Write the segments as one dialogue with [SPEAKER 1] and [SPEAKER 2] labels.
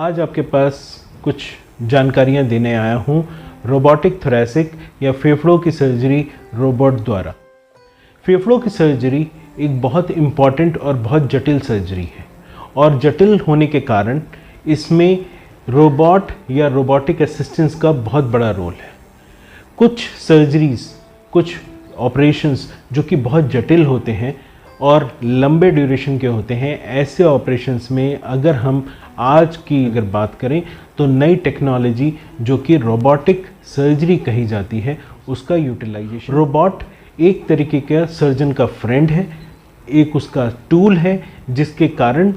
[SPEAKER 1] आज आपके पास कुछ जानकारियां देने आया हूं रोबोटिक थोरैसिक या फेफड़ों की सर्जरी रोबोट द्वारा। फेफड़ों की सर्जरी एक बहुत इम्पॉर्टेंट और बहुत जटिल सर्जरी है और जटिल होने के कारण इसमें रोबोट या रोबोटिक असिस्टेंस का बहुत बड़ा रोल है। कुछ सर्जरीज़, कुछ ऑपरेशंस जो कि बहुत जटिल होते हैं और लंबे ड्यूरेशन के होते हैं, ऐसे ऑपरेशंस में अगर हम आज की अगर बात करें तो नई टेक्नोलॉजी जो कि रोबोटिक सर्जरी कही जाती है उसका यूटिलाइजेशन। रोबोट एक तरीके का सर्जन का फ्रेंड है, एक उसका टूल है जिसके कारण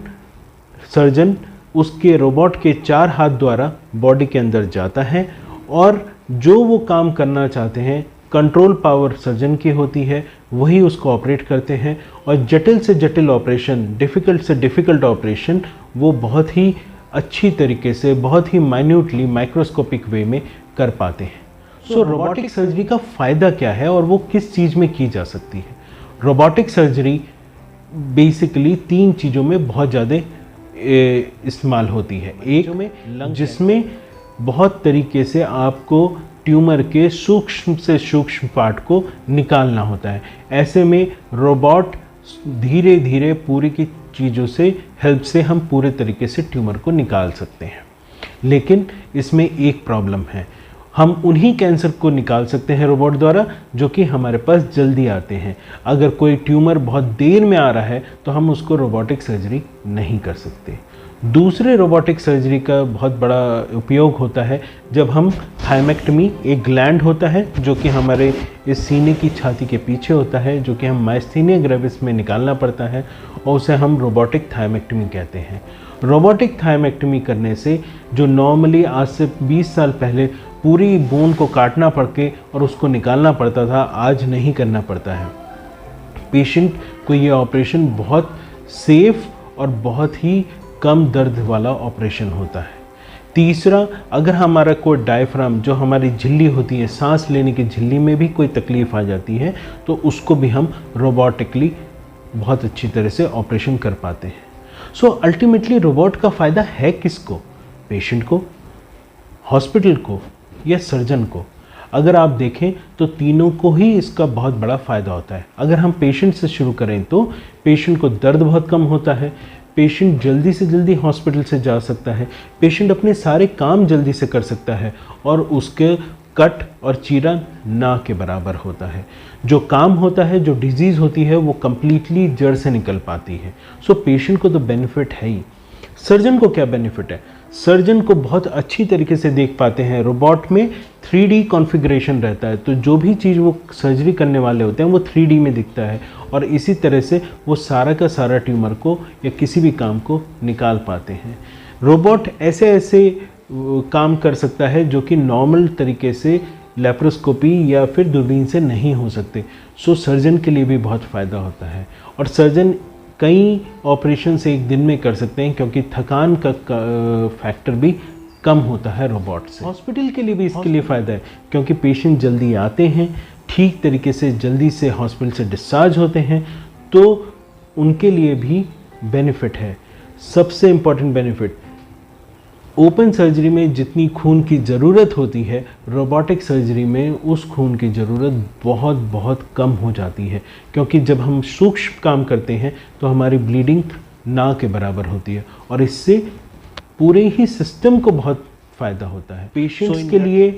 [SPEAKER 1] सर्जन उसके रोबोट के 4 हाथ द्वारा बॉडी के अंदर जाता है और जो वो काम करना चाहते हैं कंट्रोल पावर सर्जन की होती है, वही उसको ऑपरेट करते हैं और जटिल से जटिल ऑपरेशन, डिफ़िकल्ट से डिफ़िकल्ट ऑपरेशन वो बहुत ही अच्छी तरीके से, बहुत ही माइन्यूटली माइक्रोस्कोपिक वे में कर पाते हैं। सो रोबोटिक सर्जरी का फ़ायदा क्या है और वो किस चीज़ में की जा सकती है? रोबोटिक सर्जरी बेसिकली 3 चीज़ों में बहुत ज़्यादा इस्तेमाल होती है। एक में जिसमें बहुत तरीके से आपको ट्यूमर के सूक्ष्म से सूक्ष्म पार्ट को निकालना होता है। ऐसे में रोबोट धीरे धीरे पूरी की चीज़ों से हेल्प से हम पूरे तरीके से ट्यूमर को निकाल सकते हैं। लेकिन इसमें एक प्रॉब्लम है, हम उन्हीं कैंसर को निकाल सकते हैं रोबोट द्वारा जो कि हमारे पास जल्दी आते हैं। अगर कोई ट्यूमर बहुत देर में आ रहा है तो हम उसको रोबोटिक सर्जरी नहीं कर सकते। दूसरे रोबोटिक सर्जरी का बहुत बड़ा उपयोग होता है जब हम थायमेक्टमी, एक ग्लैंड होता है जो कि हमारे इस सीने की छाती के पीछे होता है, जो कि हम मायस्थीनिया ग्रेविस में निकालना पड़ता है और उसे हम रोबोटिक थायमेक्टमी कहते हैं। रोबोटिक थायमेक्टमी करने से जो नॉर्मली आज से 20 साल पहले पूरी बोन को काटना पड़ के और उसको निकालना पड़ता था, आज नहीं करना पड़ता है। पेशेंट को ये ऑपरेशन बहुत सेफ और बहुत ही कम दर्द वाला ऑपरेशन होता है। तीसरा, अगर हमारा कोई डायफ्राम जो हमारी झिल्ली होती है, सांस लेने की झिल्ली में भी कोई तकलीफ़ आ जाती है तो उसको भी हम रोबोटिकली बहुत अच्छी तरह से ऑपरेशन कर पाते हैं। सो अल्टीमेटली रोबोट का फ़ायदा है किसको? पेशेंट को, हॉस्पिटल को या सर्जन को? अगर आप देखें तो तीनों को ही इसका बहुत बड़ा फ़ायदा होता है। अगर हम पेशेंट से शुरू करें तो पेशेंट को दर्द बहुत कम होता है, पेशेंट जल्दी से जल्दी हॉस्पिटल से जा सकता है, पेशेंट अपने सारे काम जल्दी से कर सकता है और उसके कट और चीरा ना के बराबर होता है। जो काम होता है, जो डिजीज़ होती है वो कम्प्लीटली जड़ से निकल पाती है। सो पेशेंट को तो बेनिफिट है ही। सर्जन को क्या बेनिफिट है? सर्जन को बहुत अच्छी तरीके से देख पाते हैं। रोबोट में 3D कॉन्फ़िगरेशन रहता है, तो जो भी चीज़ वो सर्जरी करने वाले होते हैं वो 3D में दिखता है और इसी तरह से वो सारा का सारा ट्यूमर को या किसी भी काम को निकाल पाते हैं। रोबोट ऐसे ऐसे काम कर सकता है जो कि नॉर्मल तरीके से लेप्रोस्कोपी या फिर दूरबीन से नहीं हो सकते। सो सर्जन के लिए भी बहुत फ़ायदा होता है और सर्जन कई ऑपरेशन से एक दिन में कर सकते हैं क्योंकि थकान का फैक्टर भी कम होता है रोबोट से। हॉस्पिटल के लिए भी इसके लिए फ़ायदा है क्योंकि पेशेंट जल्दी आते हैं, ठीक तरीके से जल्दी से हॉस्पिटल से डिस्चार्ज होते हैं, तो उनके लिए भी बेनिफिट है। सबसे इम्पॉर्टेंट बेनिफिट, ओपन सर्जरी में जितनी खून की ज़रूरत होती है, रोबोटिक सर्जरी में उस खून की ज़रूरत बहुत बहुत कम हो जाती है क्योंकि जब हम सूक्ष्म काम करते हैं तो हमारी ब्लीडिंग ना के बराबर होती है और इससे पूरे ही सिस्टम को बहुत फ़ायदा होता है। पेशेंट्स के लिए,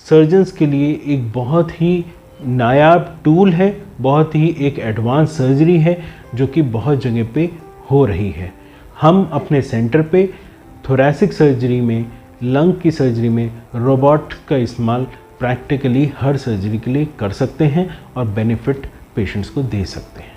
[SPEAKER 1] सर्जन्स के लिए एक बहुत ही नायाब टूल है, बहुत ही एक एडवांस सर्जरी है जो कि बहुत जगह पे हो रही है। हम अपने सेंटर पे थोरैसिक सर्जरी में, लंग की सर्जरी में रोबोट का इस्तेमाल प्रैक्टिकली हर सर्जरी के लिए कर सकते हैं और बेनिफिट पेशेंट्स को दे सकते हैं।